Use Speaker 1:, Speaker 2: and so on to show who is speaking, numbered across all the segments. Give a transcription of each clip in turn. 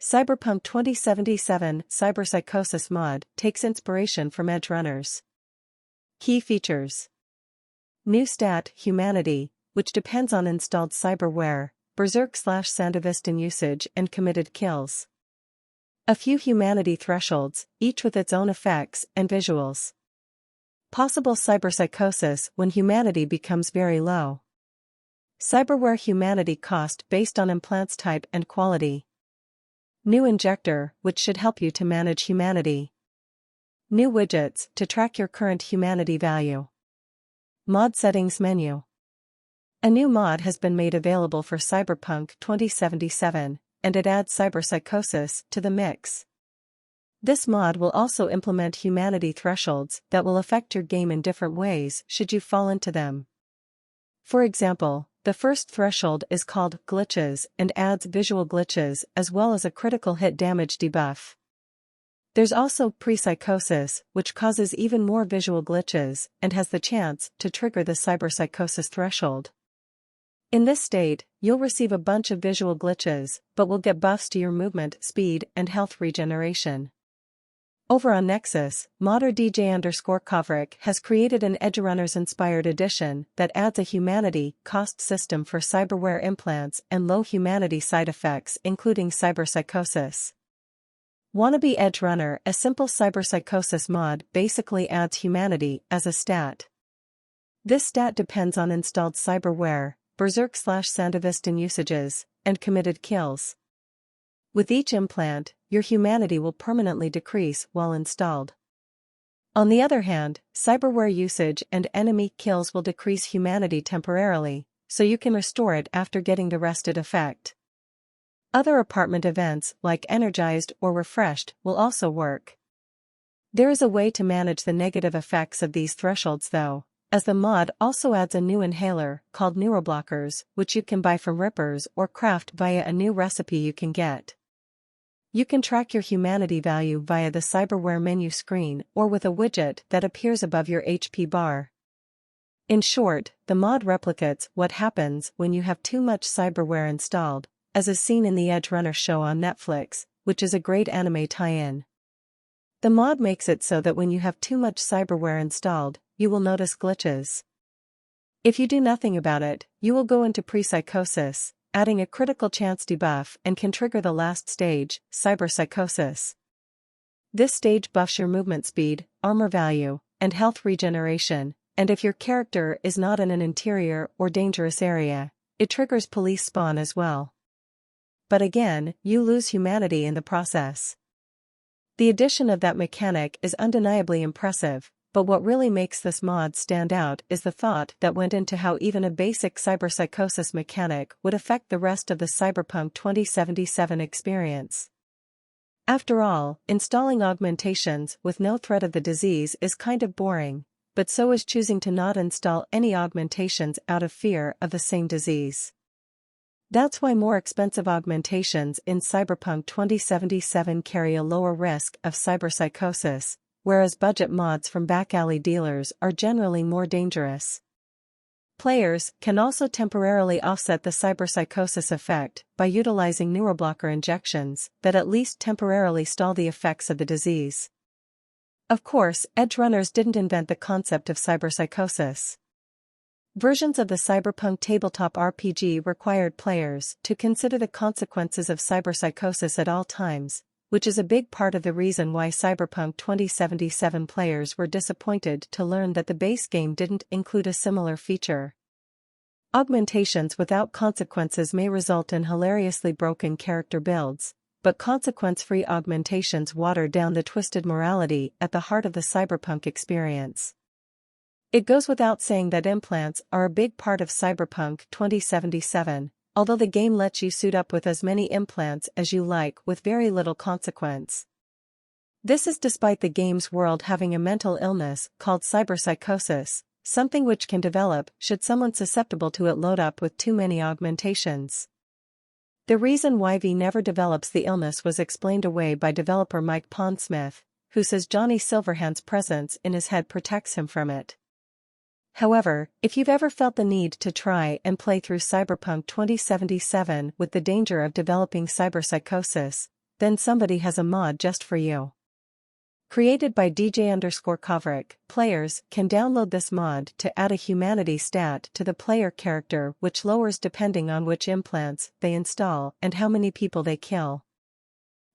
Speaker 1: Cyberpunk 2077 Cyberpsychosis mod takes inspiration from Edgerunners. Key features. New stat, Humanity, which depends on installed cyberware, Berserk/Sandevistan usage and committed kills. A few humanity thresholds, each with its own effects and visuals. Possible cyberpsychosis when humanity becomes very low. Cyberware Humanity Cost based on implants type and quality. New injector, which should help you to manage humanity. New widgets to track your current humanity value. Mod settings menu. A new mod has been made available for Cyberpunk 2077, and it adds cyberpsychosis to the mix. This mod will also implement humanity thresholds that will affect your game in different ways should you fall into them. For example, the first threshold is called glitches and adds visual glitches as well as a critical hit damage debuff. There's also Pre-Psychosis, which causes even more visual glitches and has the chance to trigger the cyberpsychosis threshold. In this state, you'll receive a bunch of visual glitches, but will get buffs to your movement, speed, and health regeneration. Over on Nexus, modder DJ_Kovrik has created an Edgerunners-inspired edition that adds a humanity cost system for cyberware implants and low humanity side effects including cyberpsychosis. Wannabe Edgerunner, a simple cyberpsychosis mod basically adds humanity as a stat. This stat depends on installed cyberware, Berserk/Sandevistan usages, and committed kills. With each implant, your humanity will permanently decrease while installed. On the other hand, cyberware usage and enemy kills will decrease humanity temporarily, so you can restore it after getting the rested effect. Other apartment events like energized or refreshed will also work. There is a way to manage the negative effects of these thresholds though, as the mod also adds a new inhaler called neuroblockers, which you can buy from rippers or craft via a new recipe you can get. You can track your humanity value via the cyberware menu screen or with a widget that appears above your HP bar. In short, the mod replicates what happens when you have too much cyberware installed, as is seen in the Edgerunner show on Netflix, which is a great anime tie-in. The mod makes it so that when you have too much cyberware installed, you will notice glitches. If you do nothing about it, you will go into pre-psychosis, adding a critical chance debuff and can trigger the last stage, cyberpsychosis. This stage buffs your movement speed, armor value, and health regeneration, and if your character is not in an interior or dangerous area, it triggers police spawn as well. But again, you lose humanity in the process. The addition of that mechanic is undeniably impressive, but what really makes this mod stand out is the thought that went into how even a basic cyberpsychosis mechanic would affect the rest of the Cyberpunk 2077 experience. After all, installing augmentations with no threat of the disease is kind of boring, but so is choosing to not install any augmentations out of fear of the same disease. That's why more expensive augmentations in Cyberpunk 2077 carry a lower risk of cyberpsychosis, whereas budget mods from back-alley dealers are generally more dangerous. Players can also temporarily offset the cyberpsychosis effect by utilizing neuroblocker injections that at least temporarily stall the effects of the disease. Of course, Edgerunners didn't invent the concept of cyberpsychosis. Versions of the Cyberpunk tabletop RPG required players to consider the consequences of cyberpsychosis at all times, which is a big part of the reason why Cyberpunk 2077 players were disappointed to learn that the base game didn't include a similar feature. Augmentations without consequences may result in hilariously broken character builds, but consequence-free augmentations water down the twisted morality at the heart of the Cyberpunk experience. It goes without saying that implants are a big part of Cyberpunk 2077, although the game lets you suit up with as many implants as you like with very little consequence. This is despite the game's world having a mental illness called cyberpsychosis, something which can develop should someone susceptible to it load up with too many augmentations. The reason why V never develops the illness was explained away by developer Mike Pondsmith, who says Johnny Silverhand's presence in his head protects him from it. However, if you've ever felt the need to try and play through Cyberpunk 2077 with the danger of developing cyberpsychosis, then somebody has a mod just for you. Created by DJ_Kovrik, players can download this mod to add a humanity stat to the player character, which lowers depending on which implants they install and how many people they kill.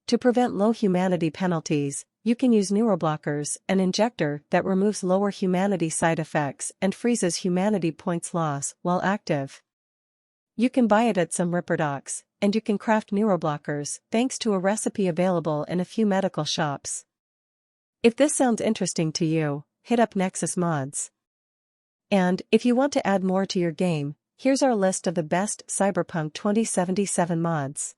Speaker 1: To prevent low humanity penalties, you can use neuroblockers, an injector that removes lower humanity side effects and freezes humanity points loss while active. You can buy it at some Ripperdocs, and you can craft neuroblockers thanks to a recipe available in a few medical shops. If this sounds interesting to you, hit up Nexus Mods. And if you want to add more to your game, here's our list of the best Cyberpunk 2077 mods.